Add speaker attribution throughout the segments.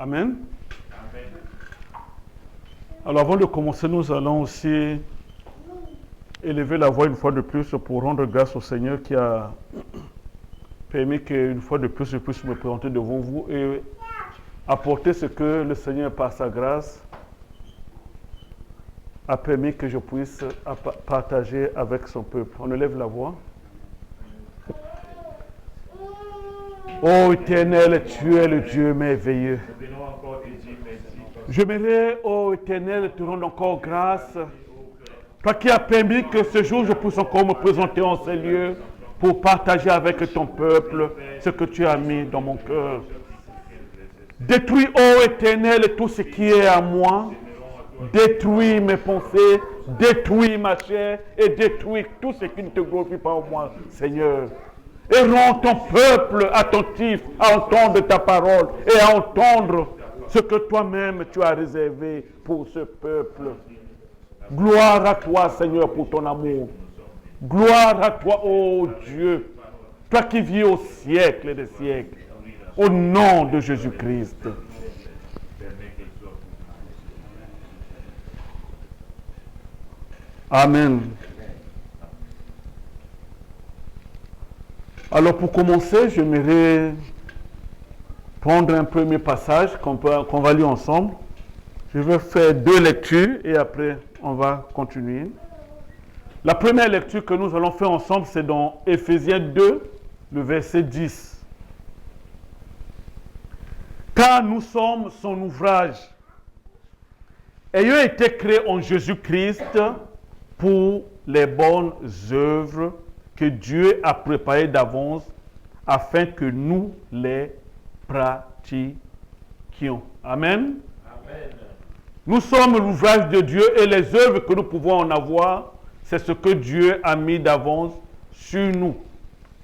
Speaker 1: Amen. Alors avant de commencer, nous allons aussi élever la voix une fois de plus pour rendre grâce au Seigneur qui a permis qu'une fois de plus je puisse me présenter devant vous et apporter ce que le Seigneur par sa grâce a permis que je puisse partager avec son peuple. On élève la voix. Ô Éternel, tu es le Dieu merveilleux. J'aimerais, ô Éternel, te rendre encore grâce. Toi qui as permis que ce jour je puisse encore me présenter en ces lieux pour partager avec ton peuple ce que tu as mis dans mon cœur. Détruis, ô Éternel, tout ce qui est à moi. Détruis mes pensées, détruis ma chair et détruis tout ce qui ne te glorifie pas en moi, Seigneur. Et rends ton peuple attentif à entendre ta parole et à entendre ce que toi-même tu as réservé pour ce peuple. Gloire à toi, Seigneur, pour ton amour. Gloire à toi, ô Dieu, toi qui vis au siècle des siècles, au nom de Jésus-Christ. Amen. Alors pour commencer, j'aimerais prendre un premier passage qu'on va lire ensemble. Je vais faire 2 lectures et après on va continuer. La première lecture que nous allons faire ensemble, c'est dans Éphésiens 2, le verset 10. Car nous sommes son ouvrage, ayant été créés en Jésus-Christ pour les bonnes œuvres que Dieu a préparées d'avance afin que nous les pratiquions. Amen. Amen. Nous sommes l'ouvrage de Dieu et les œuvres que nous pouvons en avoir, c'est ce que Dieu a mis d'avance sur nous.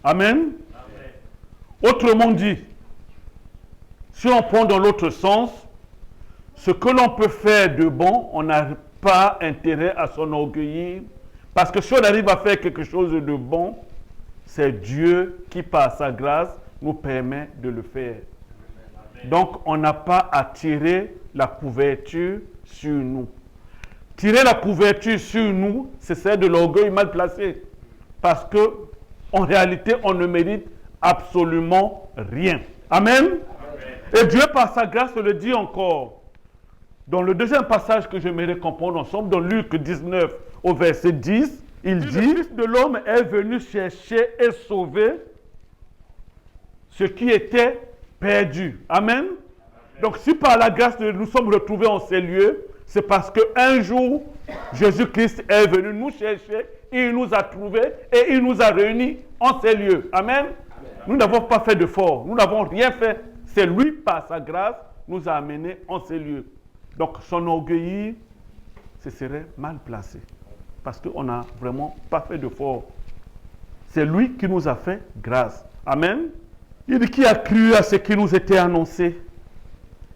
Speaker 1: Amen. Amen. Autrement dit, si on prend dans l'autre sens, ce que l'on peut faire de bon, on n'a pas intérêt à s'enorgueillir, parce que si on arrive à faire quelque chose de bon, c'est Dieu qui, par sa grâce, nous permet de le faire. Amen. Donc, on n'a pas à tirer la couverture sur nous. Tirer la couverture sur nous, c'est de l'orgueil mal placé, parce que, en réalité, on ne mérite absolument rien. Amen. Amen. Et Dieu, par sa grâce, le dit encore. Dans le deuxième passage que j'aimerais comprendre ensemble, dans Luc 19 au verset 10, il dit, le Fils de l'homme est venu chercher et sauver ce qui était perdu. Amen. Amen. Donc si par la grâce nous sommes retrouvés en ces lieux, c'est parce qu'un jour, Jésus-Christ est venu nous chercher, il nous a trouvés et il nous a réunis en ces lieux. Amen. Amen. Nous n'avons pas fait d'effort, nous n'avons rien fait. C'est lui, par sa grâce, nous a amenés en ces lieux. Donc, s'enorgueillir, ce serait mal placé. Parce qu'on n'a vraiment pas fait d'effort. C'est lui qui nous a fait grâce. Amen. Il dit, qui a cru à ce qui nous était annoncé?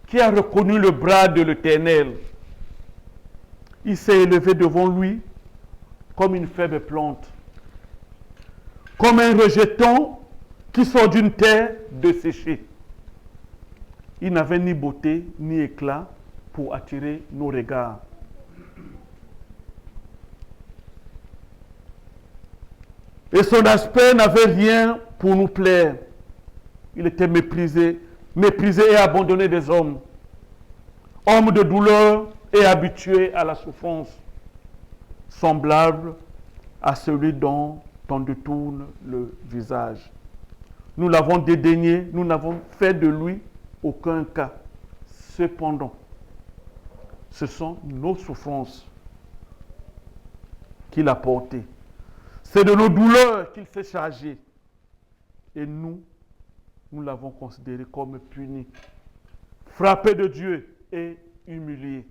Speaker 1: Qui a reconnu le bras de l'Éternel? Il s'est élevé devant lui comme une faible plante. Comme un rejeton qui sort d'une terre desséchée. Il n'avait ni beauté, ni éclat pour attirer nos regards. Et son aspect n'avait rien pour nous plaire. Il était méprisé et abandonné des hommes. Homme de douleur et habitué à la souffrance. Semblable à celui dont on détourne le visage. Nous l'avons dédaigné, nous n'avons fait de lui aucun cas. Cependant, ce sont nos souffrances qu'il a portées. C'est de nos douleurs qu'il s'est chargé. Et nous l'avons considéré comme puni, frappé de Dieu et humilié.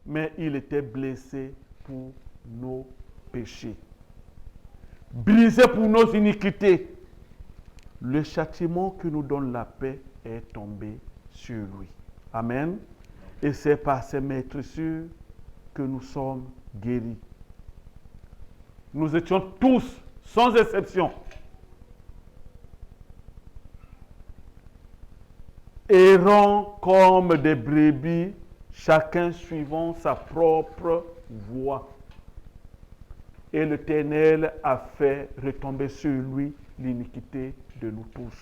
Speaker 1: Mais il était blessé pour nos péchés, brisé pour nos iniquités. Le châtiment qui nous donne la paix est tombé sur lui. Amen. Et c'est par ces maîtressures que nous sommes guéris. Nous étions tous, sans exception, errant comme des brebis, chacun suivant sa propre voie. Et l'Éternel a fait retomber sur lui l'iniquité de nous tous.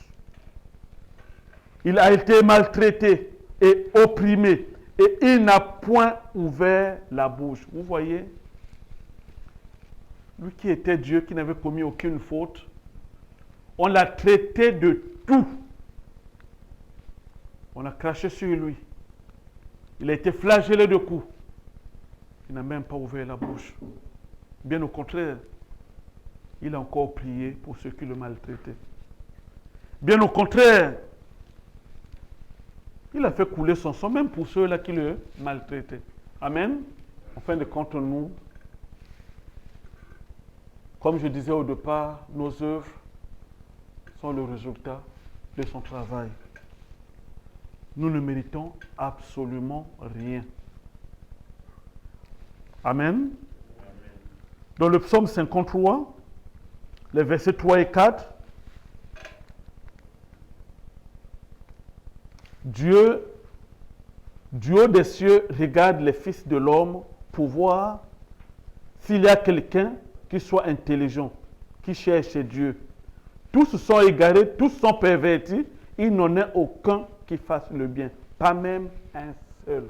Speaker 1: Il a été maltraité et opprimé, et il n'a point ouvert la bouche. Vous voyez, lui qui était Dieu, qui n'avait commis aucune faute, on l'a traité de tout. On a craché sur lui. Il a été flagellé de coups. Il n'a même pas ouvert la bouche. Bien au contraire, il a encore prié pour ceux qui le maltraitaient. Bien au contraire, il a fait couler son sang, même pour ceux-là qui le maltraitaient. Amen. En fin de compte, nous, comme je disais au départ, nos œuvres sont le résultat de son travail. Nous ne méritons absolument rien. Amen. Dans le psaume 53, les versets 3 et 4, Dieu, du haut des cieux, regarde les fils de l'homme pour voir s'il y a quelqu'un qui soit intelligent, qui cherche Dieu. Tous sont égarés, tous sont pervertis, il n'en est aucun qui fasse le bien, pas même un seul.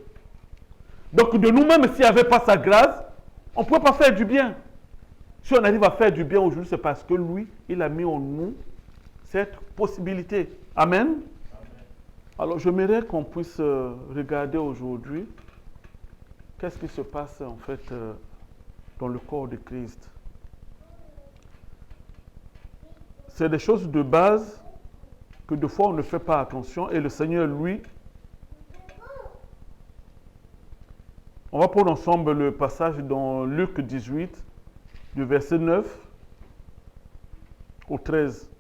Speaker 1: Donc de nous-mêmes, s'il n'y avait pas sa grâce, on ne pourrait pas faire du bien. Si on arrive à faire du bien aujourd'hui, c'est parce que lui, il a mis en nous cette possibilité. Amen. Amen. Alors j'aimerais qu'on puisse regarder aujourd'hui qu'est-ce qui se passe en fait dans le corps de Christ. C'est des choses de base que des fois on ne fait pas attention et le Seigneur, lui, on va prendre ensemble le passage dans Luc 18, du verset 9 au 13.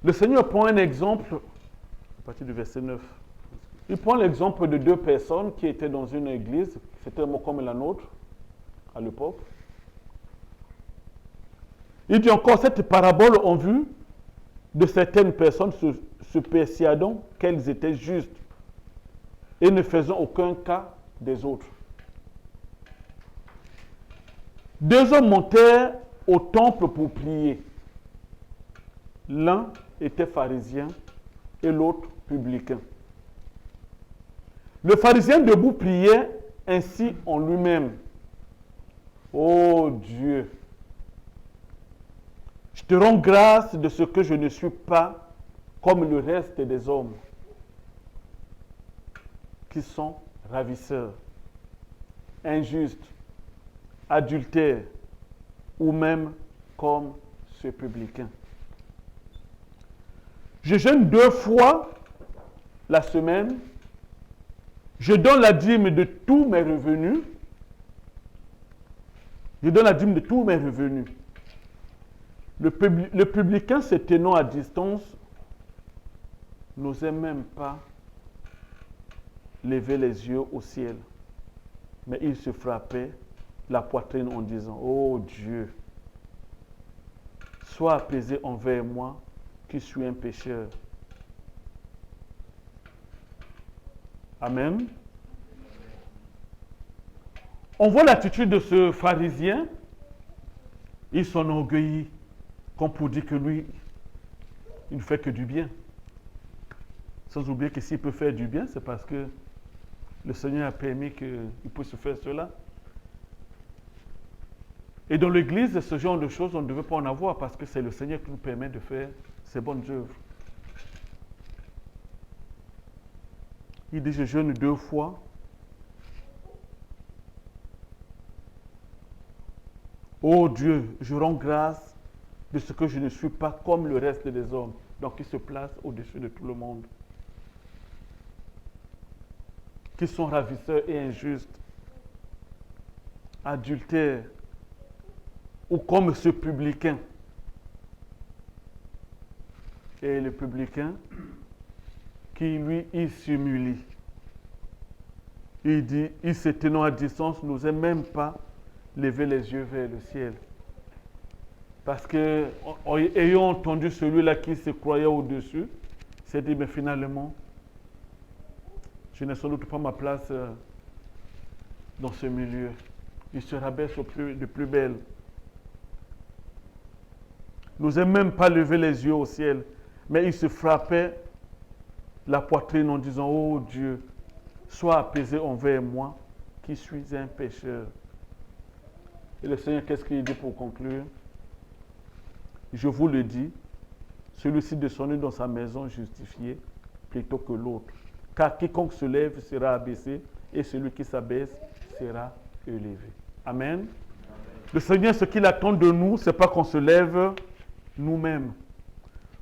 Speaker 1: Le Seigneur prend un exemple, à partir du verset 9. Il prend l'exemple de deux personnes qui étaient dans une église, c'était comme la nôtre à l'époque. Il dit encore, cette parabole en vue de certaines personnes se persuadant qu'elles étaient justes et ne faisant aucun cas des autres. Deux hommes montèrent au temple pour prier. L'un était pharisien et l'autre publicain. Le pharisien debout priait ainsi en lui-même. Ô Dieu, je te rends grâce de ce que je ne suis pas comme le reste des hommes qui sont ravisseurs, injustes, adultères ou même comme ce publicain. Je jeûne 2 fois la semaine, je donne la dîme de tous mes revenus, Le publicain, se tenant à distance, n'osait même pas lever les yeux au ciel. Mais il se frappait la poitrine en disant, « Oh Dieu, sois apaisé envers moi qui suis un pécheur. » Amen. On voit l'attitude de ce pharisien. Il s'enorgueillit, comme pour dire que lui, il ne fait que du bien. Sans oublier que s'il peut faire du bien, c'est parce que le Seigneur a permis qu'il puisse faire cela. Et dans l'Église, ce genre de choses, on ne devait pas en avoir parce que c'est le Seigneur qui nous permet de faire ces bonnes œuvres. Il dit, je jeûne 2 fois. Oh Dieu, je rends grâce de ce que je ne suis pas comme le reste des hommes. Donc, il se place au-dessus de tout le monde. Qui sont ravisseurs et injustes, adultères, ou comme ce publicain. Et le publicain, qui lui, il s'humilie. Il dit, il se tenant à distance, n'osait même pas lever les yeux vers le ciel. Parce que, ayant entendu celui-là qui se croyait au-dessus, s'est dit, mais finalement, je n'ai sans doute pas ma place dans ce milieu. Il se rabaisse de plus belle. Il n'osait même pas lever les yeux au ciel, mais il se frappait la poitrine en disant, oh Dieu, sois apaisé envers moi, qui suis un pécheur. Et le Seigneur, qu'est-ce qu'il dit pour conclure? Je vous le dis, celui-ci descendu dans sa maison justifié plutôt que l'autre. Car quiconque se lève sera abaissé et celui qui s'abaisse sera élevé. Amen. Amen. Le Seigneur, ce qu'il attend de nous, ce n'est pas qu'on se lève nous-mêmes.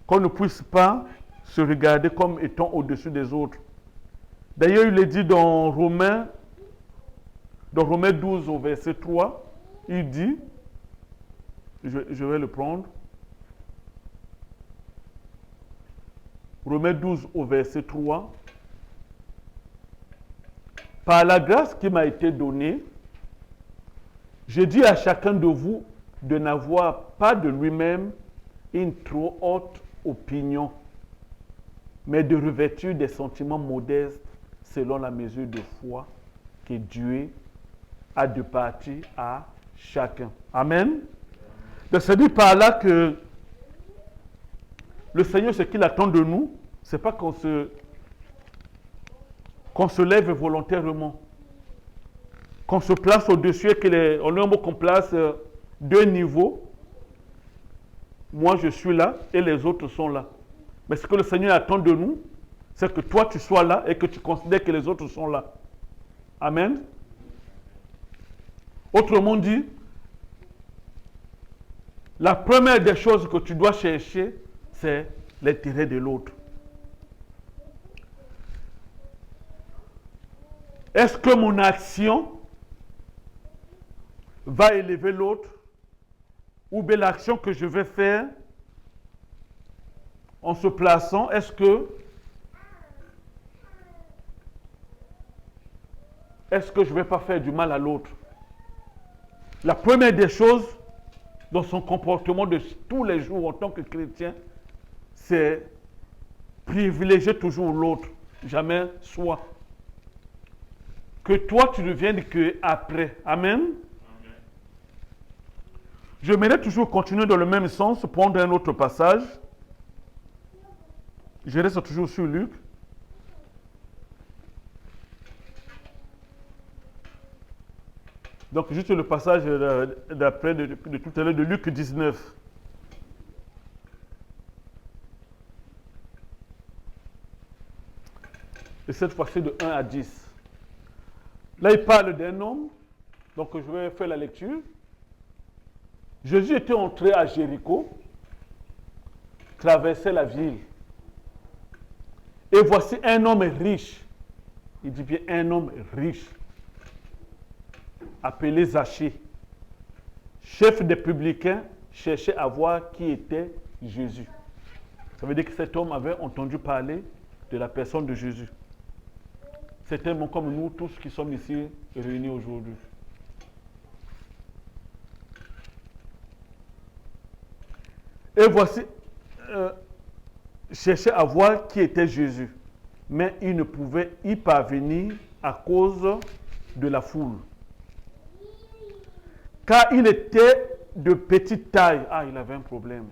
Speaker 1: Qu'on ne puisse pas se regarder comme étant au-dessus des autres. D'ailleurs, il est dit dans Romains 12 au verset 3, il dit, je vais le prendre, Romains 12 au verset 3, par la grâce qui m'a été donnée, je dis à chacun de vous de n'avoir pas de lui-même une trop haute opinion, mais de revêtir des sentiments modestes selon la mesure de foi que Dieu a départie à chacun. Amen. Donc, c'est dit par là que le Seigneur, ce qu'il attend de nous, ce n'est pas qu'on se lève volontairement, qu'on se place au-dessus et qu'on place deux niveaux. Moi, je suis là et les autres sont là. Mais ce que le Seigneur attend de nous, c'est que toi, tu sois là et que tu considères que les autres sont là. Amen. Autrement dit, la première des choses que tu dois chercher, c'est l'intérêt de l'autre. Est-ce que mon action va élever l'autre? Ou bien l'action que je vais faire en se plaçant, est-ce que je ne vais pas faire du mal à l'autre? La première des choses dans son comportement de tous les jours en tant que chrétien, c'est privilégier toujours l'autre, jamais soi. Que toi, tu ne viennes qu'après. Amen. Je m'aimerais toujours continuer dans le même sens, prendre un autre passage. Je reste toujours sur Luc. Donc, juste le passage d'après, de tout à l'heure, de Luc 19. Et cette fois-ci de 1 à 10. Là, il parle d'un homme. Donc, je vais faire la lecture. Jésus était entré à Jéricho, traversait la ville. Et voici un homme riche. Il dit bien un homme riche, appelé Zachée, chef des publicains, cherchait à voir qui était Jésus. Ça veut dire que cet homme avait entendu parler de la personne de Jésus. C'est un monde comme nous tous qui sommes ici réunis aujourd'hui. Et voici, cherchait à voir qui était Jésus. Mais il ne pouvait y parvenir à cause de la foule. Car il était de petite taille. Ah, il avait un problème.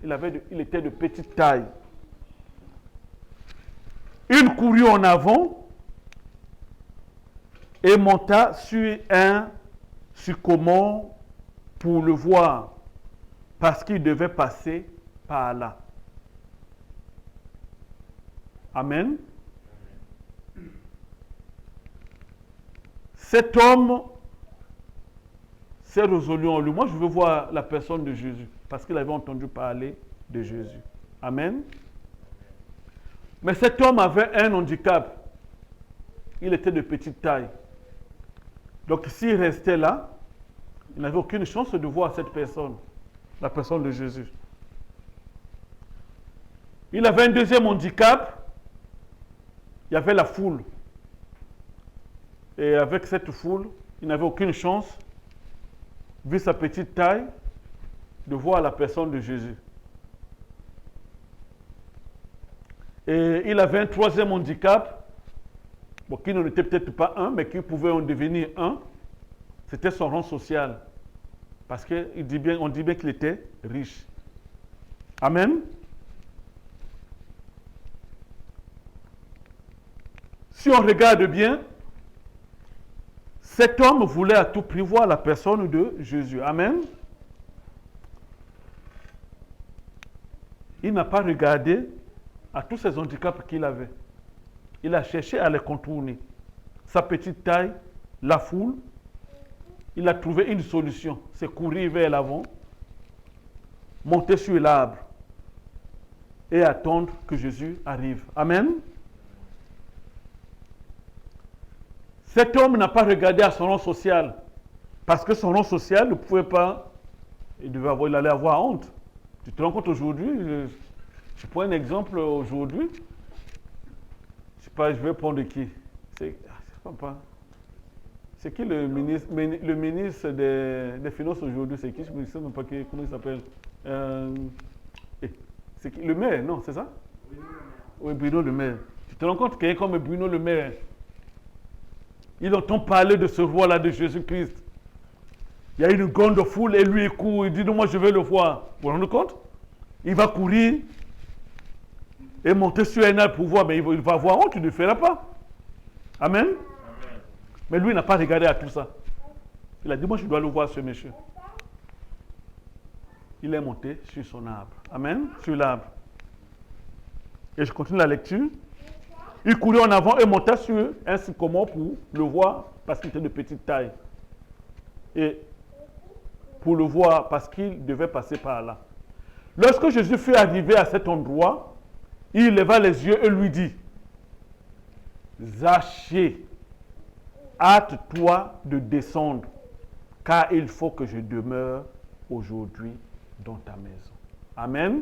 Speaker 1: Il était de petite taille. Il courut en avant et monta sur un sycomore pour le voir, parce qu'il devait passer par là. Amen. Cet homme s'est résolu en lui. Moi, je veux voir la personne de Jésus, parce qu'il avait entendu parler de Jésus. Amen. Mais cet homme avait un handicap. Il était de petite taille. Donc, s'il restait là, il n'avait aucune chance de voir cette personne, la personne de Jésus. Il avait un deuxième handicap. Il y avait la foule. Et avec cette foule, il n'avait aucune chance, vu sa petite taille, de voir la personne de Jésus. Et il avait un troisième handicap, bon, qui n'en était peut-être pas un, mais qui pouvait en devenir un. C'était son rang social. Parce qu'on dit bien qu'il était riche. Amen. Si on regarde bien, cet homme voulait à tout prix voir la personne de Jésus. Amen. Il n'a pas regardé à tous ces handicaps qu'il avait. Il a cherché à les contourner. Sa petite taille, la foule, il a trouvé une solution. C'est courir vers l'avant, monter sur l'arbre et attendre que Jésus arrive. Amen. Cet homme n'a pas regardé à son rang social, parce que son rang social ne pouvait pas, il allait avoir honte. Tu te rends compte aujourd'hui, je prends un exemple aujourd'hui, je ne sais pas, je vais prendre qui? C'est qui le ministre des Finances aujourd'hui? C'est qui? Je ne sais même pas comment il s'appelle. C'est qui? Le maire, non, c'est ça? Oui, Bruno Le Maire. Tu te rends compte qu'il y a quelqu'un comme Bruno Le Maire? Il entend parler de ce roi-là de Jésus-Christ. Il y a une grande foule et lui il court, il dit non, moi je vais le voir. Vous vous rendez compte? Il va courir et monter sur un arbre pour voir, mais il va avoir honte, il ne le fera pas. Amen. Amen. Mais lui n'a pas regardé à tout ça. Il a dit moi je dois le voir ce monsieur. Il est monté sur son arbre. Amen. Sur l'arbre. Et je continue la lecture. Il courait en avant et montait sur un sycomore pour le voir parce qu'il était de petite taille. Et pour le voir parce qu'il devait passer par là. Lorsque Jésus fut arrivé à cet endroit, il leva les yeux et lui dit, Zachée, hâte-toi de descendre, car il faut que je demeure aujourd'hui dans ta maison. Amen.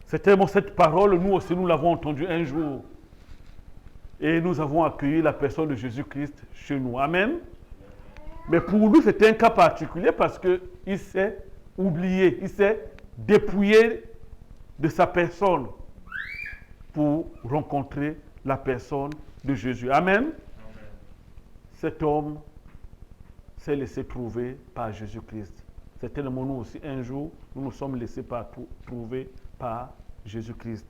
Speaker 1: C'était cette parole, nous aussi, nous l'avons entendue un jour. Et nous avons accueilli la personne de Jésus-Christ chez nous. Amen. Mais pour lui, c'était un cas particulier parce qu'il s'est oublié, il s'est dépouillé de sa personne pour rencontrer la personne de Jésus. Amen. Amen. Cet homme s'est laissé trouver par Jésus-Christ. C'est tellement nous aussi, un jour, nous nous sommes laissés trouver par Jésus-Christ.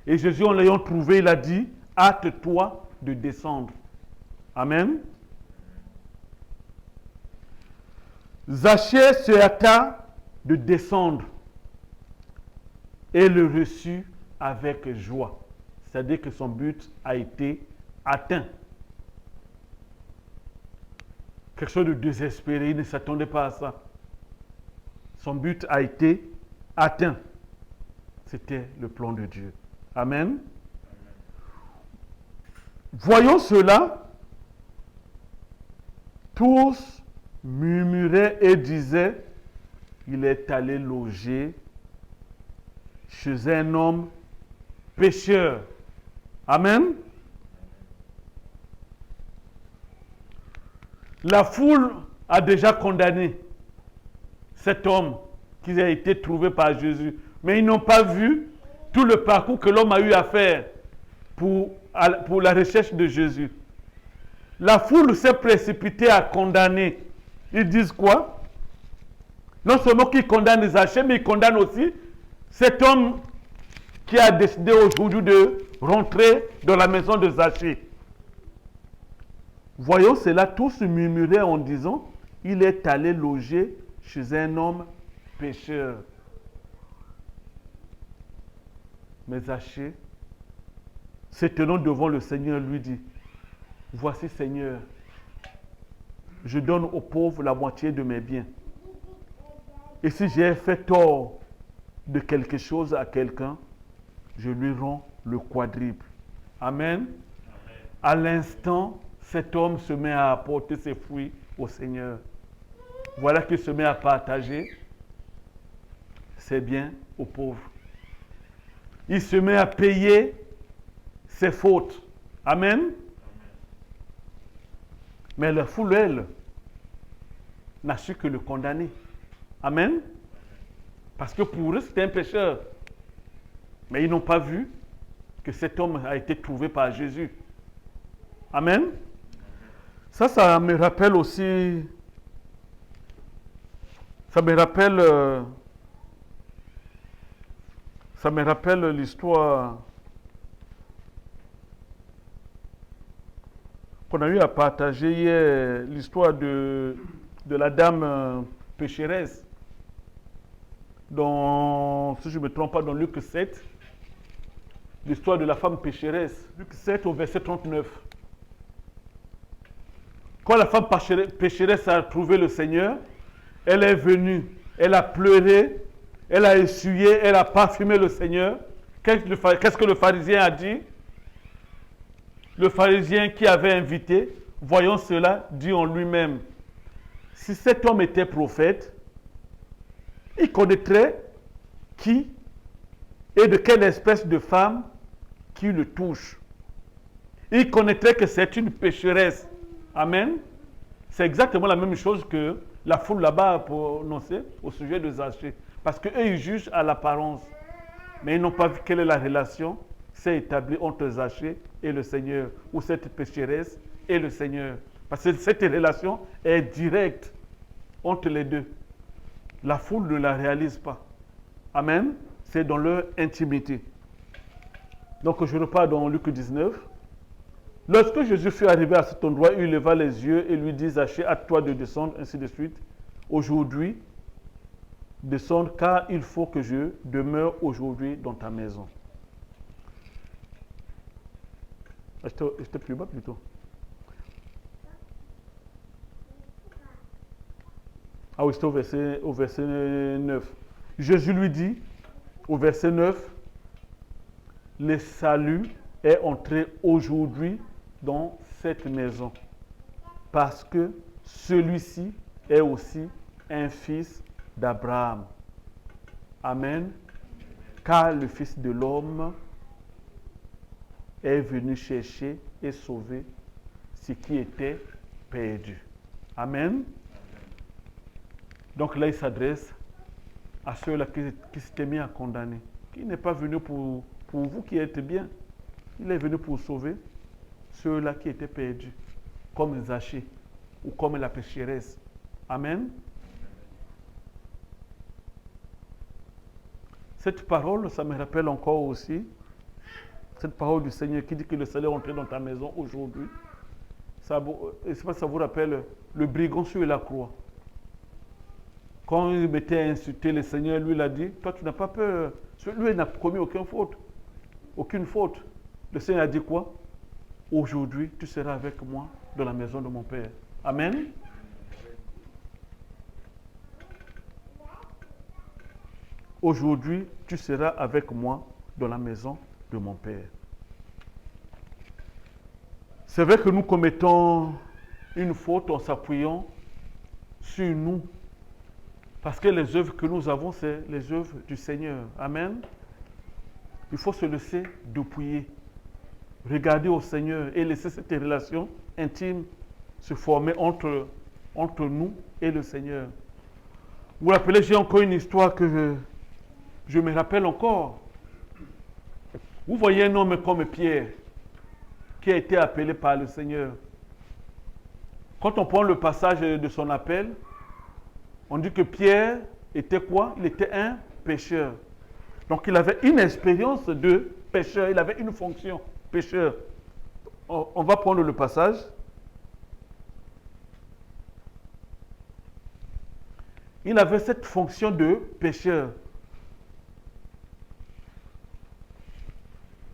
Speaker 1: Et Jésus, en l'ayant trouvé, il a dit, hâte-toi de descendre. Amen. Zachée se hâta de descendre et le reçut avec joie. C'est-à-dire que son but a été atteint. Quelque chose de désespéré, il ne s'attendait pas à ça. Son but a été atteint. C'était le plan de Dieu. Amen. Amen. Voyons cela, tous murmuraient et disaient, il est allé loger chez un homme pécheur. Amen. La foule a déjà condamné cet homme qui a été trouvé par Jésus. Mais ils n'ont pas vu tout le parcours que l'homme a eu à faire pour la recherche de Jésus. La foule s'est précipitée à condamner. Ils disent quoi? Non seulement qu'ils condamnent Zachée, mais ils condamnent aussi cet homme qui a décidé aujourd'hui de rentrer dans la maison de Zachée. Voyons cela, tous murmuraient en disant, il est allé loger chez un homme pécheur. Mais Zachée, se tenant devant le Seigneur, lui dit, voici Seigneur, je donne aux pauvres la moitié de mes biens. Et si j'ai fait tort de quelque chose à quelqu'un, je lui rends le quadruple. Amen. Amen. À l'instant, cet homme se met à apporter ses fruits au Seigneur. Voilà qu'il se met à partager ses biens aux pauvres. Il se met à payer ses fautes. Amen. Amen. Mais la foule, elle, n'a su que le condamner. Amen. Parce que pour eux, c'était un pécheur. Mais ils n'ont pas vu que cet homme a été trouvé par Jésus. Amen. Ça me rappelle aussi, ça me rappelle l'histoire qu'on a eu à partager hier, l'histoire de la dame pécheresse, dans, si je ne me trompe pas, dans Luc 7, l'histoire de la femme pécheresse, Luc 7 au verset 39. Quand la femme pécheresse a trouvé le Seigneur, elle est venue, elle a pleuré, elle a essuyé, elle a parfumé le Seigneur. Qu'est-ce que le pharisien a dit? Le pharisien qui avait invité, voyant cela, dit en lui-même, si cet homme était prophète, il connaîtrait qui et de quelle espèce de femme qui le touche. Il connaîtrait que c'est une pécheresse. Amen. C'est exactement la même chose que la foule là-bas a prononcé au sujet de Zachée. Parce qu'eux, ils jugent à l'apparence. Mais ils n'ont pas vu quelle est la relation s'est établie entre Zachée et le Seigneur, ou cette pécheresse et le Seigneur. Parce que cette relation est directe entre les deux. La foule ne la réalise pas. Amen. C'est dans leur intimité. Donc je repars dans Luc 19. Lorsque Jésus fut arrivé à cet endroit, il leva les yeux et lui dit, Zachée, hâte-toi de descendre, ainsi de suite. Aujourd'hui, descendre, car il faut que je demeure aujourd'hui dans ta maison. J'étais plus bas plutôt. Ah oui, c'était au verset 9. Jésus lui dit, au verset 9, le salut est entré aujourd'hui dans cette maison, parce que celui-ci est aussi un fils d'Abraham. Amen. Car le Fils de l'homme est venu chercher et sauver ce qui était perdu. Amen. Donc là, il s'adresse à ceux-là qui s'étaient mis à condamner. Qui n'est pas venu pour vous qui êtes bien. Il est venu pour sauver ceux-là qui étaient perdus, comme Zachée ou comme la pécheresse. Amen. Cette parole, ça me rappelle encore aussi cette parole du Seigneur qui dit que le salut est entré dans ta maison aujourd'hui. Je ne sais pas si ça vous rappelle le brigand sur la croix. Quand il m'était insulté, le Seigneur lui l'a dit, toi tu n'as pas peur. Lui n'a commis aucune faute. Aucune faute. Le Seigneur a dit quoi? Aujourd'hui, tu seras avec moi dans la maison de mon Père. Amen. Aujourd'hui, tu seras avec moi dans la maison de mon Père. C'est vrai que nous commettons une faute en s'appuyant sur nous. Parce que les œuvres que nous avons, c'est les œuvres du Seigneur. Amen. Il faut se laisser dépouiller. Regarder au Seigneur et laisser cette relation intime se former entre nous et le Seigneur. Vous vous rappelez, j'ai encore une histoire que je me rappelle encore. Vous voyez un homme comme Pierre qui a été appelé par le Seigneur. Quand on prend le passage de son appel, on dit que Pierre était quoi? Il était un pécheur. Donc il avait une expérience de pécheur, il avait une fonction pécheur. On va prendre le passage. Il avait cette fonction de pécheur.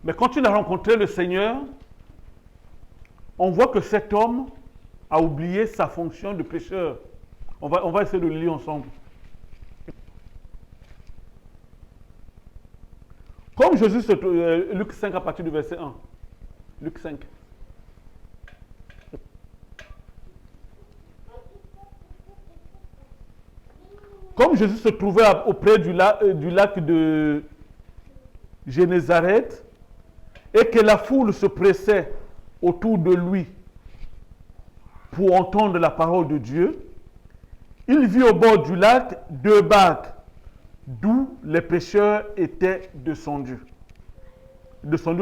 Speaker 1: Mais quand il a rencontré le Seigneur, on voit que cet homme a oublié sa fonction de pécheur. On va essayer de le lire ensemble. Comme Jésus se trouve, Luc 5 à partir du verset 1. Luc 5. Comme Jésus se trouvait auprès du lac de Génézareth et que la foule se pressait autour de lui pour entendre la parole de Dieu, il vit au bord du lac 2 barques, d'où les pêcheurs étaient descendus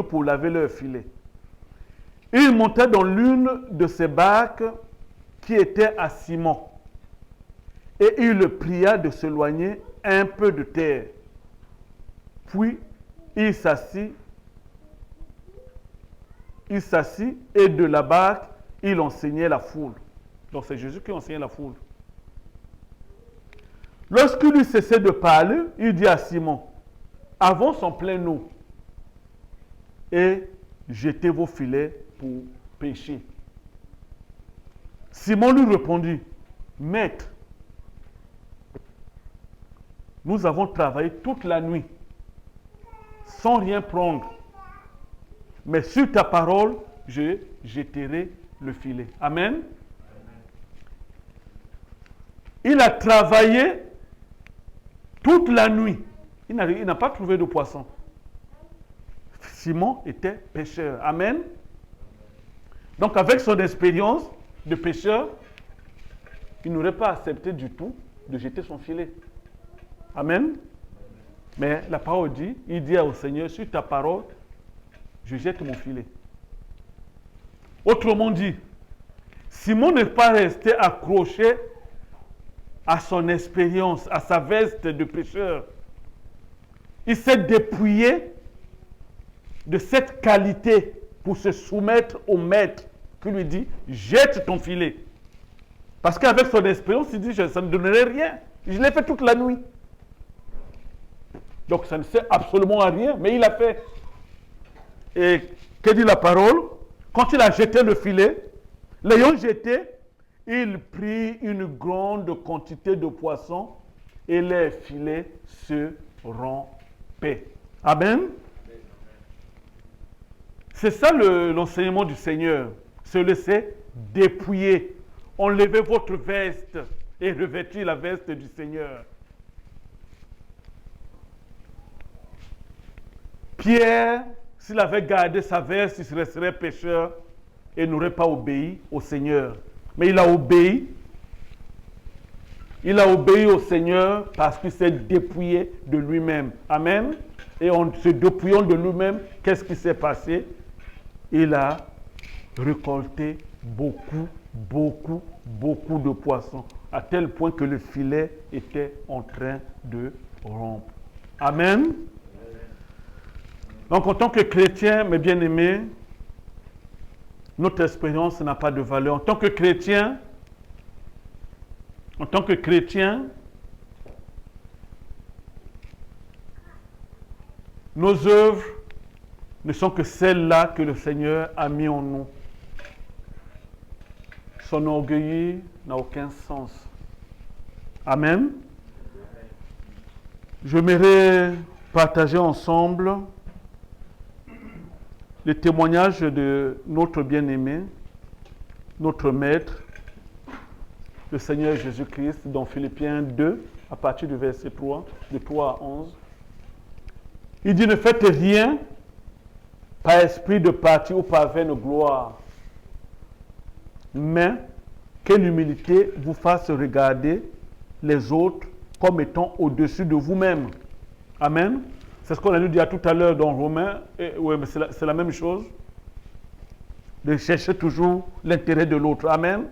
Speaker 1: pour laver leurs filets. Il monta dans l'une de ces barques qui était à Simon, et il le pria de s'éloigner un peu de terre. Puis il s'assit et de la barque, il enseignait la foule. Donc c'est Jésus qui enseignait la foule. Lorsqu'il eut cessé de parler, il dit à Simon, avance en pleine eau et jetez vos filets pour pêcher. Simon lui répondit, Maître, nous avons travaillé toute la nuit sans rien prendre. Mais sur ta parole, je jetterai le filet. Amen. Il a travaillé toute la nuit. Il n'a pas trouvé de poisson. Simon était pêcheur. Amen. Donc avec son expérience de pêcheur, il n'aurait pas accepté du tout de jeter son filet. Amen. Mais la parole dit, il dit au Seigneur, sur ta parole, je jette mon filet. Autrement dit, Simon n'est pas resté accroché à son expérience, à sa veste de pêcheur. Il s'est dépouillé de cette qualité pour se soumettre au maître qui lui dit, jette ton filet. Parce qu'avec son expérience, il dit, ça ne donnerait rien. Je l'ai fait toute la nuit. Donc ça ne sert absolument à rien, mais il a fait. Et que dit la parole? Quand il a jeté le filet, l'ayant jeté, il prit une grande quantité de poissons et les filets se rompaient. Amen. C'est ça l'enseignement du Seigneur. Se laisser dépouiller. Enlevez votre veste et revêtez la veste du Seigneur. Pierre, s'il avait gardé sa veste, il resterait pécheur et n'aurait pas obéi au Seigneur. Mais il a obéi. Il a obéi au Seigneur parce qu'il s'est dépouillé de lui-même. Amen. Et en se dépouillant de lui-même, qu'est-ce qui s'est passé? Il a récolté beaucoup de poissons, à tel point que le filet était en train de rompre. Amen. Donc, en tant que chrétien, mes bien-aimés, notre expérience n'a pas de valeur. En tant que chrétien, nos œuvres ne sont que celles-là que le Seigneur a mis en nous. S'enorgueillir n'a aucun sens. Amen. J'aimerais partager ensemble le témoignage de notre bien-aimé, notre Maître, le Seigneur Jésus-Christ, dans Philippiens 2, à partir du verset 3, de 3 à 11. Il dit, ne faites rien par esprit de parti ou par vaine gloire, mais que l'humilité vous fasse regarder les autres comme étant au-dessus de vous-même. Amen. C'est ce qu'on a lu dire tout à l'heure dans Romains. Oui, mais c'est la même chose. De chercher toujours l'intérêt de l'autre. Amen.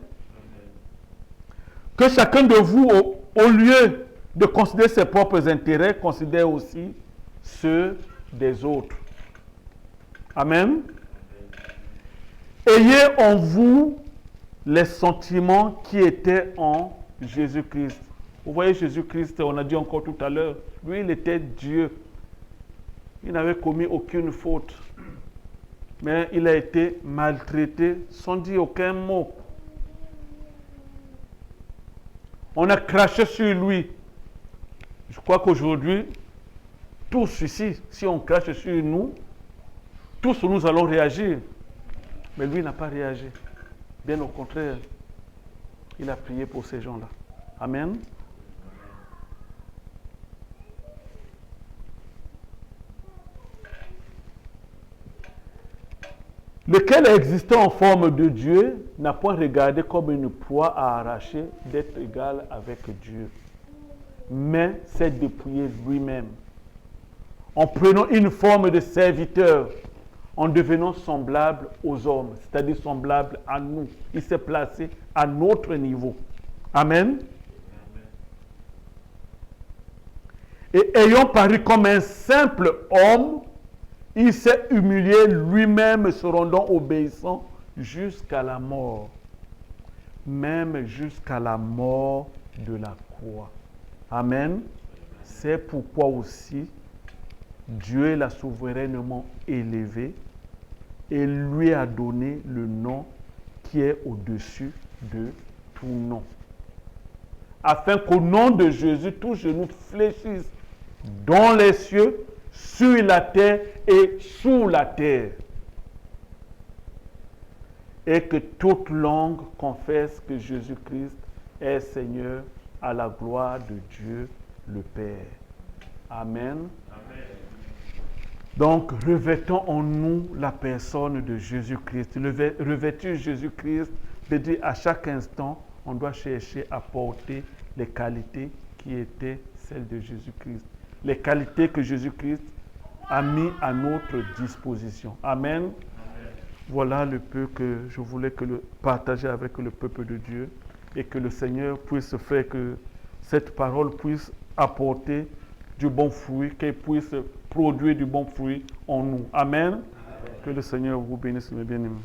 Speaker 1: Que chacun de vous, au lieu de considérer ses propres intérêts, considère aussi ceux des autres. Amen. Ayez en vous les sentiments qui étaient en Jésus-Christ. Vous voyez Jésus-Christ, on a dit encore tout à l'heure, lui il était Dieu. Il n'avait commis aucune faute. Mais il a été maltraité sans dire aucun mot. On a craché sur lui. Je crois qu'aujourd'hui, tous ici, si on crache sur nous, tous nous allons réagir. Mais lui n'a pas réagi. Bien au contraire, il a prié pour ces gens-là. Amen. lequel existant en forme de Dieu n'a point regardé comme une proie à arracher d'être égal avec Dieu, mais s'est dépouillé lui-même, en prenant une forme de serviteur, en devenant semblable aux hommes, c'est-à-dire semblable à nous. Il s'est placé à notre niveau. Amen. Et ayant paru comme un simple homme, il s'est humilié lui-même, se rendant obéissant jusqu'à la mort, même jusqu'à la mort de la croix. Amen. C'est pourquoi aussi Dieu l'a souverainement élevé et lui a donné le nom qui est au-dessus de tout nom, afin qu'au nom de Jésus, tout genou fléchisse dans les cieux, sur la terre et sous la terre, et que toute langue confesse que Jésus-Christ est Seigneur, à la gloire de Dieu le Père. Amen. Amen. Donc, revêtons en nous la personne de Jésus-Christ. Revêtir Jésus-Christ veut dire à chaque instant, on doit chercher à porter les qualités qui étaient celles de Jésus-Christ. Les qualités que Jésus-Christ a mis à notre disposition. Amen. Amen. Voilà le peu que je voulais partager avec le peuple de Dieu, et que le Seigneur puisse faire que cette parole puisse apporter du bon fruit, qu'elle puisse produire du bon fruit en nous. Amen. Amen. Que le Seigneur vous bénisse, mes bien-aimés.